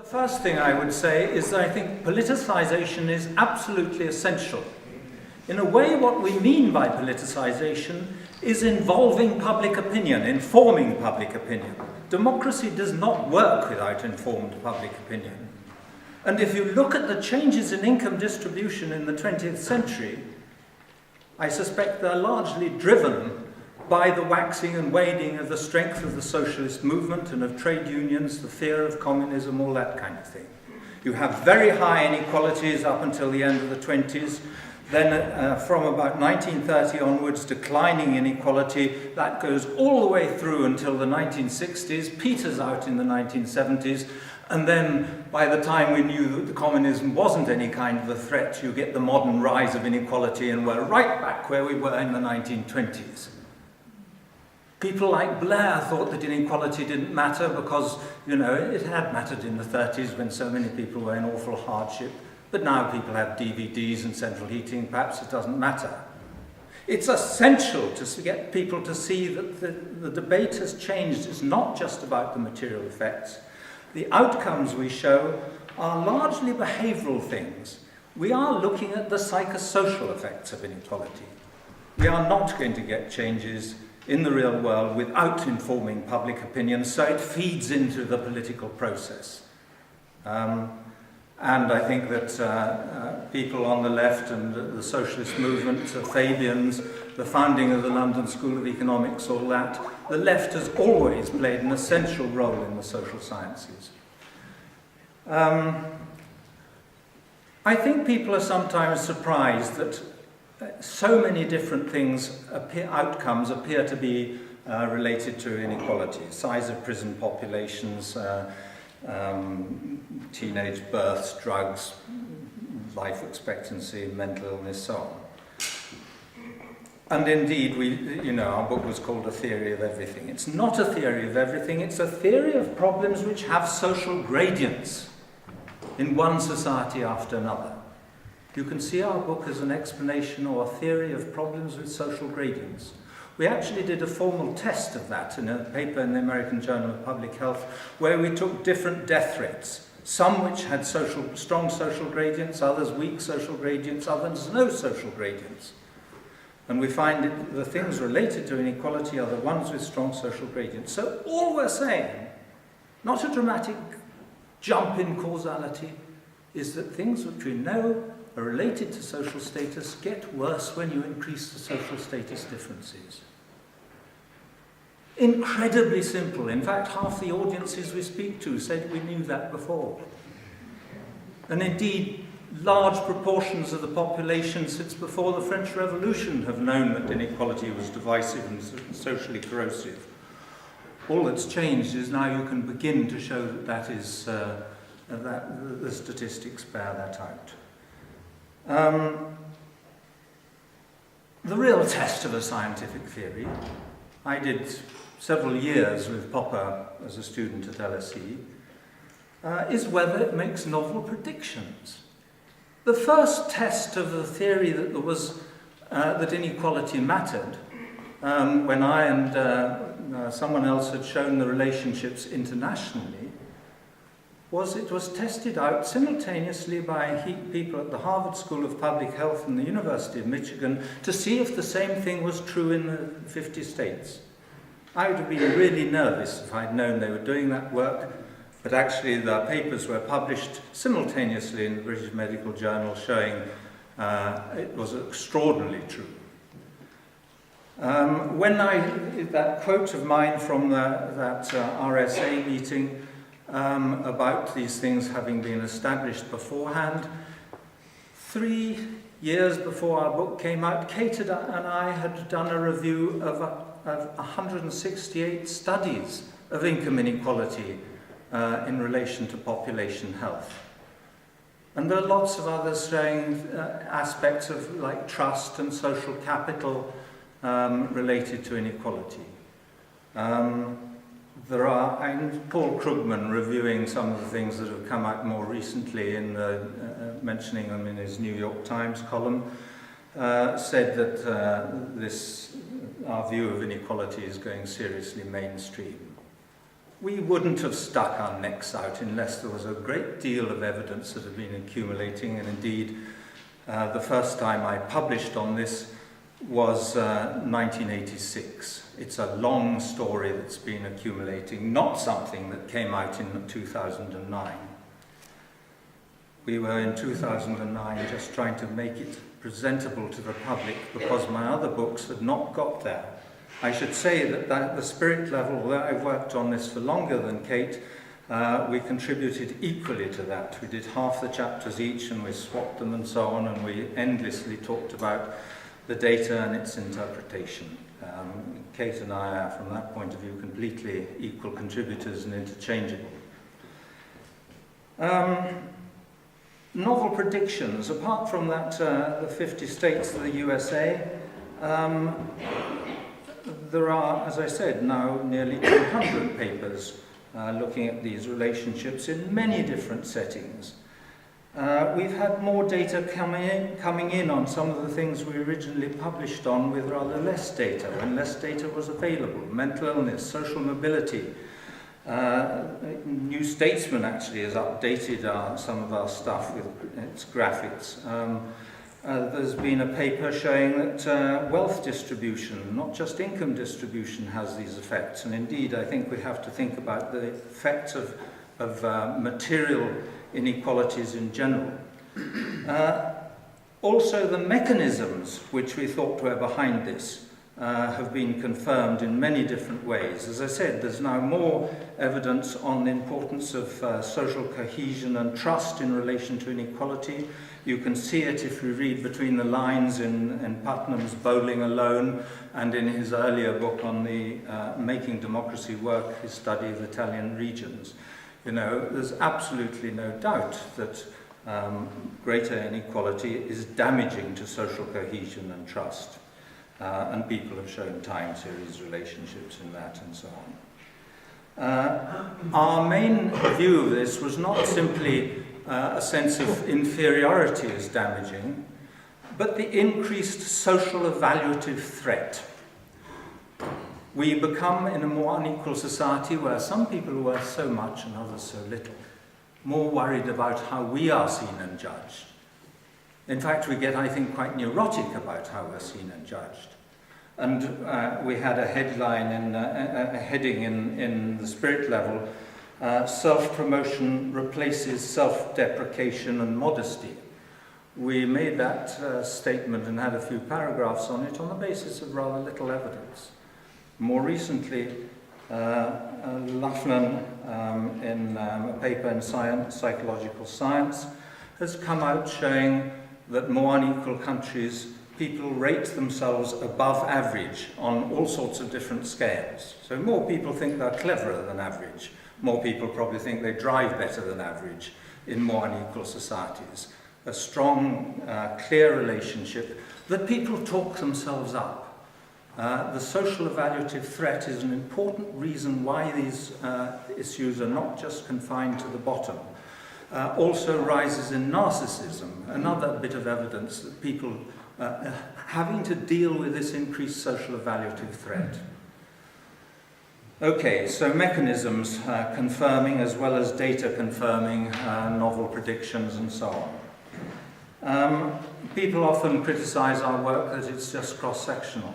first thing I would say is that I think politicization is absolutely essential. In a way, what we mean by politicization is involving public opinion, informing public opinion. Democracy does not work without informed public opinion. And if you look at the changes in income distribution in the 20th century, I suspect they're largely driven by the waxing and waning of the strength of the socialist movement and of trade unions, the fear of communism, all that kind of thing. You have very high inequalities up until the end of the 20s. Then from about 1930 onwards, declining inequality. That goes all the way through until the 1960s, peters out in the 1970s. And then by the time we knew that the communism wasn't any kind of a threat, you get the modern rise of inequality, and we're right back where we were in the 1920s. People like Blair thought that inequality didn't matter because, it had mattered in the 30s when so many people were in awful hardship. But now people have DVDs and central heating, perhaps it doesn't matter. It's essential to get people to see that the debate has changed. It's not just about the material effects. The outcomes we show are largely behavioral things. We are looking at the psychosocial effects of inequality. We are not going to get changes in the real world without informing public opinion, so it feeds into the political process. And I think that people on the left and the socialist movement, Fabians, the founding of the London School of Economics, all that, the left has always played an essential role in the social sciences. I think people are sometimes surprised that so many different outcomes appear to be related to inequality. Size of prison populations, teenage births, drugs, life expectancy, mental illness, so on. And indeed, our book was called A Theory of Everything. It's not a theory of everything, it's a theory of problems which have social gradients in one society after another. You can see our book as an explanation or a theory of problems with social gradients. We actually did a formal test of that in a paper in the American Journal of Public Health, where we took different death rates, some which had strong social gradients, others weak social gradients, others no social gradients. And we find that the things related to inequality are the ones with strong social gradients. So all we're saying, not a dramatic jump in causality, is that things which we know are related to social status get worse when you increase the social status differences. Incredibly simple. In fact, half the audiences we speak to said we knew that before. And indeed, large proportions of the population since before the French Revolution have known that inequality was divisive and socially corrosive. All that's changed is now you can begin to show that the statistics bear that out. The real test of a scientific theory, I did several years with Popper as a student at LSE, is whether it makes novel predictions. The first test of the theory that there was that inequality mattered, when I and someone else had shown the relationships internationally, it was tested out simultaneously by people at the Harvard School of Public Health and the University of Michigan to see if the same thing was true in the 50 states. I would have been really nervous if I'd known they were doing that work, but actually the papers were published simultaneously in the British Medical Journal showing it was extraordinarily true. That quote of mine from that RSA meeting about these things having been established beforehand, 3 years before our book came out, Kate and I had done a review of 168 studies of income inequality in relation to population health. And there are lots of others showing aspects of like trust and social capital related to inequality. And Paul Krugman, reviewing some of the things that have come out more recently, mentioning them in his New York Times column, said that our view of inequality is going seriously mainstream. we wouldn't have stuck our necks out unless there was a great deal of evidence that had been accumulating, and indeed the first time I published on this was 1986. It's a long story that's been accumulating, not something that came out in 2009. We were in 2009 just trying to make it presentable to the public because my other books had not got there. I should say that at the spirit level, that I've worked on this for longer than Kate, we contributed equally to that. We did half the chapters each and we swapped them and so on, and we endlessly talked about the data and its interpretation. Kate and I are, from that point of view, completely equal contributors and interchangeable. Novel predictions. Apart from that, the 50 states of the USA, there are, as I said, now nearly 200 papers looking at these relationships in many different settings. We've had more data coming in on some of the things we originally published on with rather less data, when less data was available. Mental illness, social mobility. New Statesman actually has updated some of our stuff with its graphics. There's been a paper showing that wealth distribution, not just income distribution, has these effects. And indeed, I think we have to think about the effects of material inequalities in general. Also, the mechanisms which we thought were behind this have been confirmed in many different ways. As I said, there's now more evidence on the importance of social cohesion and trust in relation to inequality. You can see it if you read between the lines in Putnam's Bowling Alone and in his earlier book on the Making Democracy Work, his study of Italian regions. You know, there's absolutely no doubt that greater inequality is damaging to social cohesion and trust. And people have shown time series relationships in that and so on. Our main view of this was not simply a sense of inferiority as damaging, but the increased social evaluative threat. We become, in a more unequal society where some people are worth so much and others so little, more worried about how we are seen and judged. In fact, we get, I think, quite neurotic about how we're seen and judged. And we had a headline, a heading in the spirit level, self-promotion replaces self-deprecation and modesty. We made that statement and had a few paragraphs on it on the basis of rather little evidence. More recently, Laughnan, in a paper in Psychological Science, has come out showing that more unequal countries, people rate themselves above average on all sorts of different scales. So more people think they're cleverer than average. More people probably think they drive better than average in more unequal societies. A strong, clear relationship that people talk themselves up. The social evaluative threat is an important reason why these issues are not just confined to the bottom. Also rises in narcissism, another bit of evidence that people having to deal with this increased social evaluative threat. Okay, so mechanisms confirming as well as data confirming novel predictions and so on. People often criticize our work that it's just cross-sectional.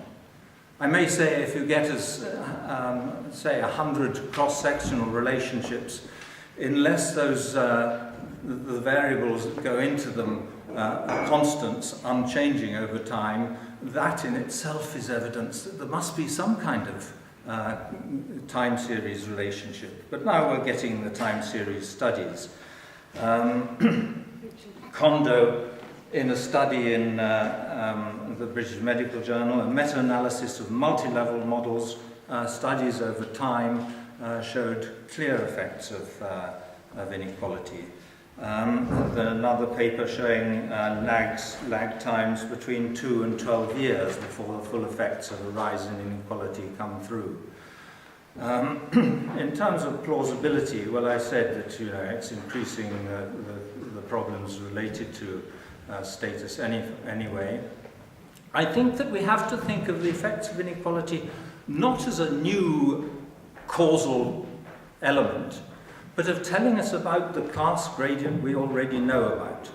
I may say if you get us, say, 100 cross-sectional relationships, unless those the variables that go into them are constants, unchanging over time, that in itself is evidence that there must be some kind of time series relationship. But now we're getting the time series studies. Kondo, in a study in the British Medical Journal, a meta-analysis of multi-level models, studies over time, showed clear effects of inequality. Another paper showing lag times between 2 and 12 years before the full effects of a rise in inequality come through. In terms of plausibility, well, I said that it's increasing the problems related to status anyway. I think that we have to think of the effects of inequality not as a new causal element, but of telling us about the class gradient we already know about.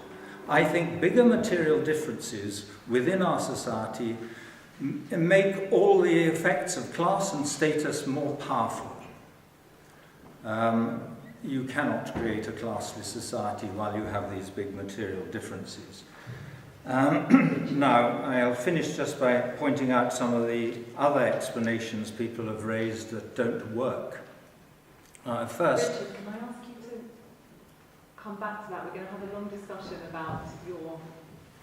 I think bigger material differences within our society make all the effects of class and status more powerful. You cannot create a classless society while you have these big material differences. Now, I'll finish just by pointing out some of the other explanations people have raised that don't work. First, Richard, can I ask you to come back to that? We're going to have a long discussion about your book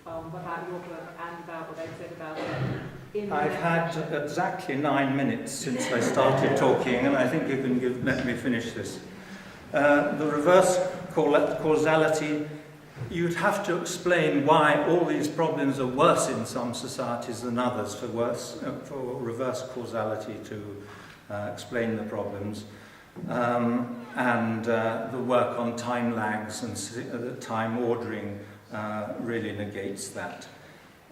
and about what they've said about it. I've had exactly 9 minutes since I started talking, and I think you can let me finish this. The reverse causality, you'd have to explain why all these problems are worse in some societies than others for reverse causality to explain the problems. And the work on time lags and time ordering really negates that.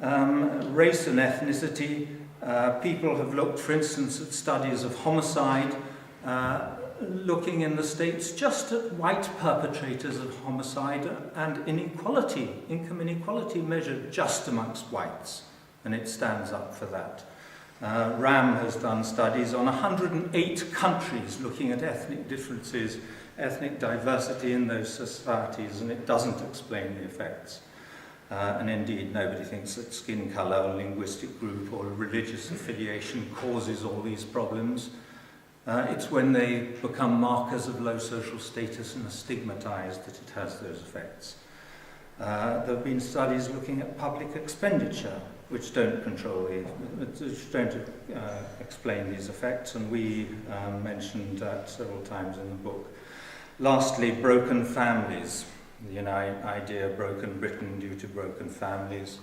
Race and ethnicity, people have looked, for instance, at studies of homicide, looking in the States just at white perpetrators of homicide and inequality, income inequality measured just amongst whites, and it stands up for that. RAM has done studies on 108 countries looking at ethnic differences, ethnic diversity in those societies, and it doesn't explain the effects. And indeed, nobody thinks that skin colour or linguistic group or religious affiliation causes all these problems. It's when they become markers of low social status and are stigmatised that it has those effects. There have been studies looking at public expenditure, which don't explain these effects, and we mentioned that several times in the book. Lastly, broken families. The idea of broken Britain due to broken families.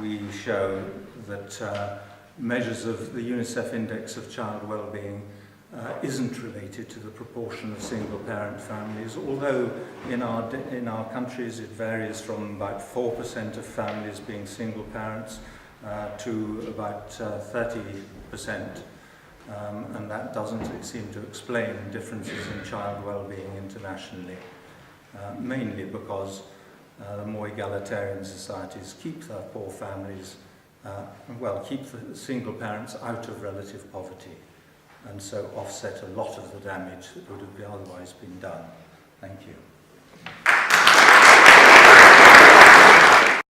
We show that measures of the UNICEF Index of Child Wellbeing isn't related to the proportion of single-parent families, although in our countries it varies from about 4% of families being single parents to about 30%. And that doesn't seem to explain differences in child well-being internationally, mainly because the more egalitarian societies keep their poor families, keep the single parents out of relative poverty, and so offset a lot of the damage that would have otherwise been done. Thank you.